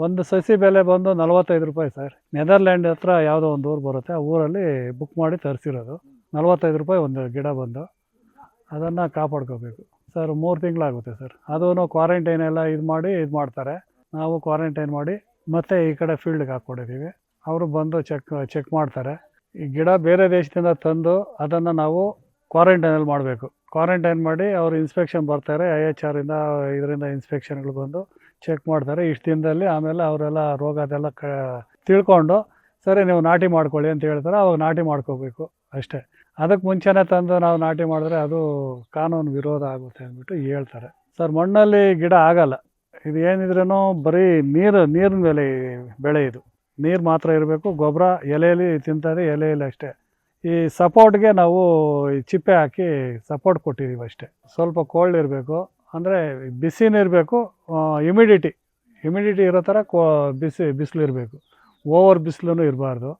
ಒಂದು ಸಸಿ ಬೆಲೆ ಬಂದು 45 ರೂಪಾಯಿ ಸರ್. ನೆದರ್ಲ್ಯಾಂಡ್ ಹತ್ರ ಯಾವುದೋ ಒಂದು ಊರು ಬರುತ್ತೆ, ಆ ಊರಲ್ಲಿ ಬುಕ್ ಮಾಡಿ ತರಿಸಿರೋದು. 45 ರೂಪಾಯಿ ಒಂದು ಗಿಡ ಬಂದು. ಅದನ್ನು ಕಾಪಾಡ್ಕೋಬೇಕು ಸರ್. 3 ತಿಂಗಳಾಗುತ್ತೆ ಸರ್. ಅದೂ ಕ್ವಾರಂಟೈನ್ ಎಲ್ಲ ಇದು ಮಾಡ್ತಾರೆ. ನಾವು ಕ್ವಾರಂಟೈನ್ ಮಾಡಿ ಮತ್ತೆ ಈ ಕಡೆ ಫೀಲ್ಡ್ಗೆ ಹಾಕ್ಕೊಡಿದ್ದೀವಿ. ಅವರು ಬಂದು ಚೆಕ್ ಮಾಡ್ತಾರೆ. ಈ ಗಿಡ ಬೇರೆ ದೇಶದಿಂದ ತಂದು ಅದನ್ನು ನಾವು ಕ್ವಾರಂಟೈನಲ್ಲಿ ಮಾಡಬೇಕು. ಕ್ವಾರಂಟೈನ್ ಮಾಡಿ ಅವರು ಇನ್ಸ್ಪೆಕ್ಷನ್ ಬರ್ತಾರೆ, IHR ಇದರಿಂದ ಇನ್ಸ್ಪೆಕ್ಷನ್ಗಳು ಬಂದು ಚೆಕ್ ಮಾಡ್ತಾರೆ. ಇಷ್ಟು ದಿನದಲ್ಲಿ ಆಮೇಲೆ ಅವರೆಲ್ಲ ರೋಗ ಅದೆಲ್ಲ ತಿಳ್ಕೊಂಡು ಸರಿ ನೀವು ನಾಟಿ ಮಾಡ್ಕೊಳ್ಳಿ ಅಂತ ಹೇಳ್ತಾರೆ. ಅವಾಗ ನಾಟಿ ಮಾಡ್ಕೋಬೇಕು ಅಷ್ಟೇ. ಅದಕ್ಕೆ ಮುಂಚೆನೇ ತಂದು ನಾವು ನಾಟಿ ಮಾಡಿದ್ರೆ ಅದು ಕಾನೂನು ವಿರೋಧ ಆಗುತ್ತೆ ಅಂದ್ಬಿಟ್ಟು ಹೇಳ್ತಾರೆ ಸರ್. ಮಣ್ಣಲ್ಲಿ ಗಿಡ ಆಗಲ್ಲ. ಇದು ಏನಿದ್ರೂ ಬರೀ ನೀರಿನ ಮೇಲೆ ಬೆಳೆ. ಇದು ನೀರು ಮಾತ್ರ ಇರಬೇಕು. ಗೊಬ್ಬರ ಎಲೆಯಲ್ಲಿ ತಿಂತಾರೆ, ಎಲೆಯಲ್ಲಿ ಅಷ್ಟೇ. ಈ ಸಪೋರ್ಟ್ಗೆ ನಾವು ಈ ಚಿಪ್ಪೆ ಹಾಕಿ ಸಪೋರ್ಟ್ ಕೊಟ್ಟಿದ್ದೀವಿ ಅಷ್ಟೇ. ಸ್ವಲ್ಪ ಕೋಲ್ಡ್ ಇರಬೇಕು, ಅಂದರೆ ಬಿಸಿನೂ ಇರಬೇಕು, ಹ್ಯುಮಿಡಿಟಿ ಇರೋ ಥರ ಬಿಸಿಲು ಇರಬೇಕು. ಓವರ್ ಬಿಸಿಲೂ ಇರಬಾರ್ದು.